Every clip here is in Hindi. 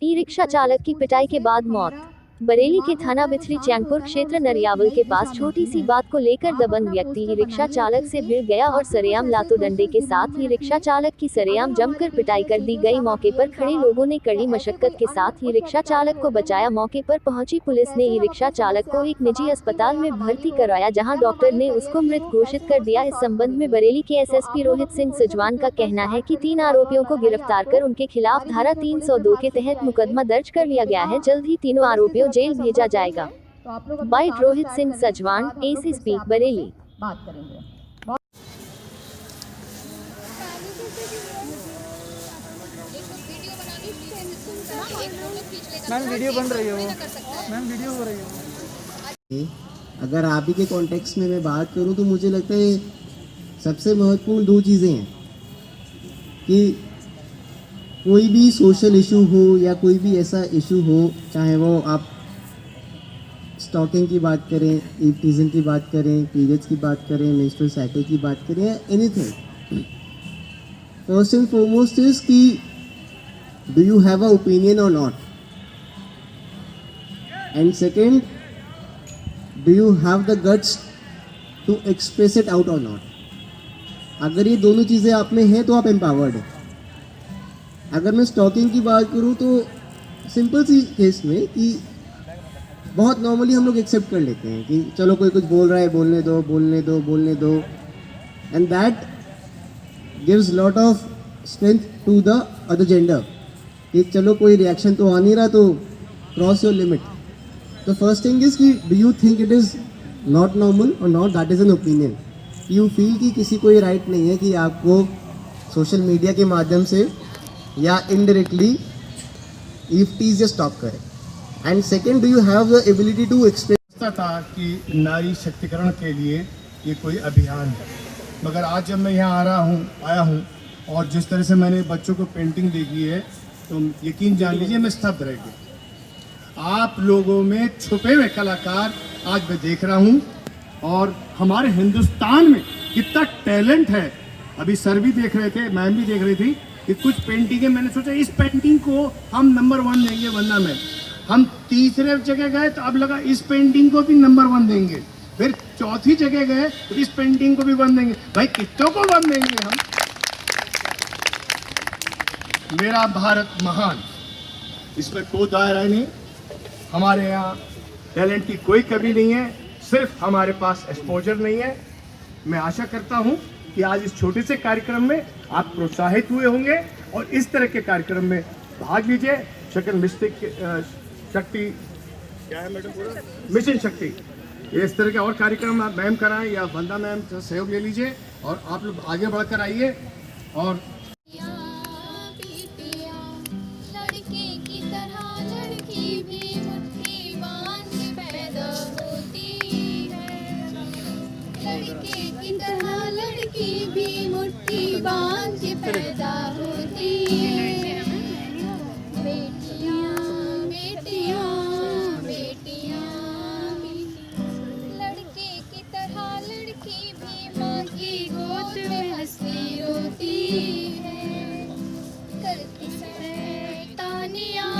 ई रिक्शा चालक की पिटाई के बाद मौत। बरेली के थाना बिथरी चैनपुर क्षेत्र नरियावल के पास छोटी सी बात को लेकर दबंग व्यक्ति ई रिक्शा चालक से भिड़ गया और सरेआम लातों डंडे के साथ ई रिक्शा चालक की सरेआम जमकर पिटाई कर दी गई। मौके पर खड़े लोगों ने कड़ी मशक्कत के साथ ई रिक्शा चालक को बचाया। मौके पर पहुंची पुलिस ने ई रिक्शा चालक को एक निजी अस्पताल में भर्ती कराया, जहां डॉक्टर ने उसको मृत घोषित कर दिया। इस संबंध में बरेली के एसएसपी रोहित सिंह सजवान का कहना है कि 3 आरोपियों को गिरफ्तार कर उनके खिलाफ धारा 302 के तहत मुकदमा दर्ज कर लिया गया है। जल्द ही तीनों आरोपियों जेल भेजा जाएगा। Bite Rohit Singh Sajwan, SSP Bareilly. बात करेंगे। मैम वीडियो बन रही हो, मैम वीडियो हो रही हो। अगर आप ही के कॉन्टेक्स्ट में मैं बात करूं तो मुझे लगता है सबसे महत्वपूर्ण 2 चीज़ें हैं कि कोई भी सोशल इशू हो या कोई भी ऐसा इशू हो, चाहे वो आप स्टॉकिंग की बात करें, ईवटीजिंग की बात करें, पीरियड्स की बात करें, मेंस्ट्रुअल साइकिल की बात करें या anything, first and foremost is कि do you have a opinion or not, and second, do you have the guts to express it out or not. अगर ये दोनों चीज़ें आप में हैं तो आप एम्पावर्ड हैं। अगर मैं स्टॉकिंग की बात करूं तो सिंपल सी केस में कि बहुत नॉर्मली हम लोग एक्सेप्ट कर लेते हैं कि चलो कोई कुछ बोल रहा है, बोलने दो बोलने दो बोलने दो, and that gives lot of strength to the other gender कि चलो कोई रिएक्शन तो आ नहीं रहा तो क्रॉस योर लिमिट। तो फर्स्ट थिंग इज कि do you think it is not normal or not that is an opinion. You feel कि किसी को ये राइट नहीं है कि आपको सोशल मीडिया के माध्यम से या इनडायरेक्टली ईवटीज या स्टॉक करें, and second, do you have the ability to express. था कि नारी शक्तिकरण के लिए ये कोई अभियान है, मगर आज जब मैं यहाँ आया हूँ और जिस तरह से मैंने बच्चों को पेंटिंग देखी है तो यकीन जान लीजिए मैं स्तब्ध रह गया। आप लोगों में छुपे हुए कलाकार आज मैं देख रहा हूँ और हमारे हिंदुस्तान में कितना टैलेंट है। अभी सर भी देख रहे थे, मैम भी देख रही थी कि कुछ पेंटिंगें, मैंने सोचा इस पेंटिंग को हम नंबर 1 देंगे, वरना में हम तीसरे जगह गए तो अब लगा इस पेंटिंग को भी नंबर 1 देंगे, फिर चौथी जगह गए तो इस पेंटिंग को भी 1 देंगे। भाई कितनों को 1 देंगे हम? मेरा भारत महान, इसमें कोई दायरा नहीं। हमारे यहाँ टैलेंट की कोई कमी नहीं है, सिर्फ हमारे पास एक्सपोजर नहीं है। मैं आशा करता हूँ कि आज इस छोटे से कार्यक्रम में आप प्रोत्साहित हुए होंगे और इस तरह के कार्यक्रम में भाग लीजिए। शक्ति क्या है मैडम, पूरा मिशन शक्ति, ये इस तरह के और कार्यक्रम आप मैम कराएं या वंदा मैम से सहयोग ले लीजिए और आप लोग आगे बढ़कर आइए। और लड़की भी मुट्ठी बांध के पैदा होती है। बेटियां बेटियां बेटियां लड़के की तरह लड़की भी माँ की गोद में हंसती रोती है। करती शैतानियां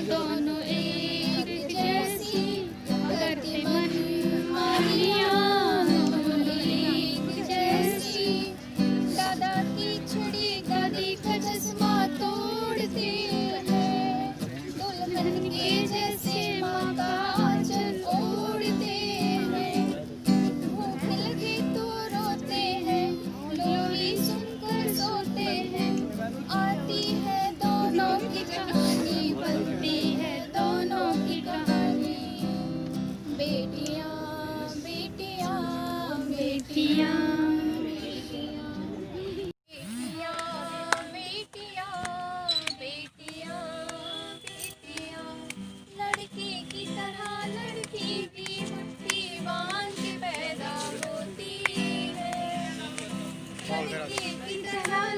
दोनों एक जैसी, करती मनमानियां दादी का चश्मा तोड़ती है, दुल्हन के जैसे माँ का आंचल ओढ़ते हैं। भूख लगे तो रोते हैं, लोरी सुनकर सोते हैं। आती है दोनों की कहानी, बनती है दोनों की कहानी। बेटियां बेटियां बेटियां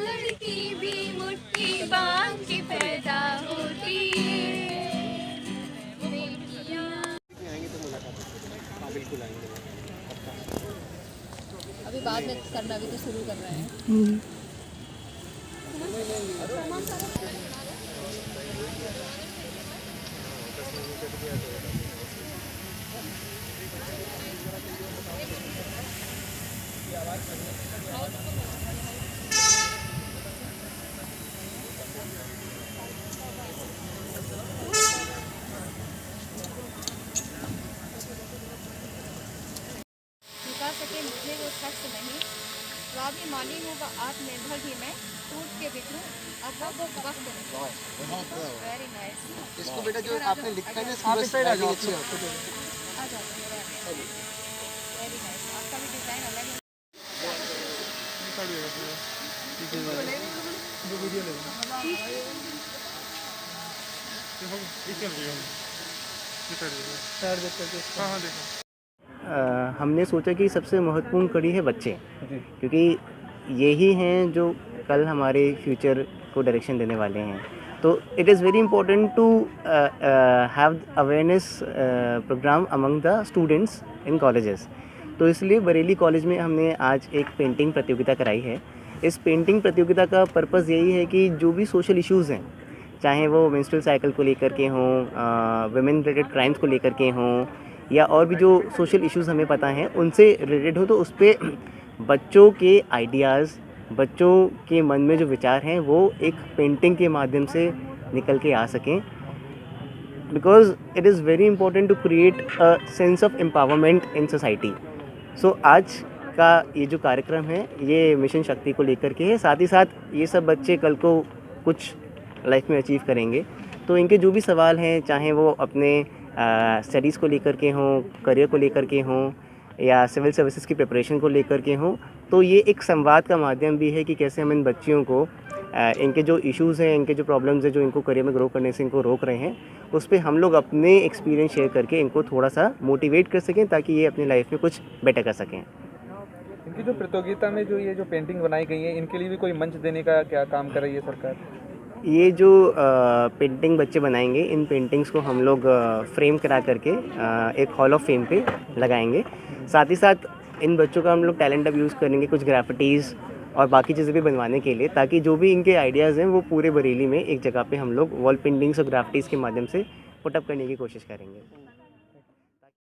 लड़की भी मुट्ठी बांध के पैदा होती है। अभी बाद में करना भी तो शुरू कर रहे हैं। झुका सके मुझे वो शख्स नहीं, रावी माली हूँ व आत्मनिर्भर भी मैं, टूट के बिखरूं अब वो वक्त नहीं। Very nice. इसको बेटा जो आपने लिखा है ना इसकी बस writing अच्छी है। आ जाओ। Very nice. आपका भी डिज़ाइन अलग है। हमने सोचा कि सबसे महत्वपूर्ण कड़ी है बच्चे, क्योंकि यही हैं जो कल हमारे फ्यूचर को डायरेक्शन देने वाले हैं। तो it is very important to have awareness programme among the students in colleges. तो इसलिए बरेली कॉलेज में हमने आज एक पेंटिंग प्रतियोगिता कराई है। इस पेंटिंग प्रतियोगिता का पर्पज़ यही है कि जो भी सोशल इश्यूज़ हैं, चाहे वो मेंस्ट्रुअल साइकिल को लेकर के हों, वुमेन रिलेटेड क्राइम्स को लेकर के हों, या और भी जो सोशल इश्यूज़ हमें पता हैं उनसे रिलेटेड हो, तो उस पर बच्चों के आइडियाज़, बच्चों के मन में जो विचार हैं वो एक पेंटिंग के माध्यम से निकल के आ सकें। Because it is very important to create a sense of empowerment in society. So आज का ये जो कार्यक्रम है ये मिशन शक्ति को लेकर के है। साथ ही साथ ये सब बच्चे कल को कुछ लाइफ में अचीव करेंगे, तो इनके जो भी सवाल हैं, चाहे वो अपने स्टडीज़ को लेकर के हों, करियर को लेकर के हों, या सिविल सर्विसेज की प्रिपरेशन को लेकर के हों, तो ये एक संवाद का माध्यम भी है कि कैसे हम इन बच्चियों को इनके जो इश्यूज़ हैं, इनके जो प्रॉब्लम्स हैं जो इनको करियर में ग्रो करने से इनको रोक रहे हैं, उस पर हम लोग अपने एक्सपीरियंस शेयर करके इनको थोड़ा सा मोटिवेट कर सकें ताकि ये अपनी लाइफ में कुछ बेटर कर सकें। इनकी जो प्रतियोगिता में जो ये जो पेंटिंग बनाई गई है, इनके लिए भी कोई मंच देने का क्या काम कर रही है सरकार? ये जो पेंटिंग बच्चे बनाएंगे, इन पेंटिंग्स को हम लोग फ्रेम करा करके एक हॉल ऑफ फेम पे लगाएंगे। साथ ही साथ इन बच्चों का हम लोग टैलेंट अब यूज़ करेंगे कुछ ग्राफिटीज़ और बाकी चीज़ें भी बनवाने के लिए, ताकि जो भी इनके आइडियाज़ हैं वो पूरे बरेली में एक जगह पे हम लोग वॉल पेंटिंग्स और ग्राफिटीज़ के माध्यम से पुटअप करने की कोशिश करेंगे।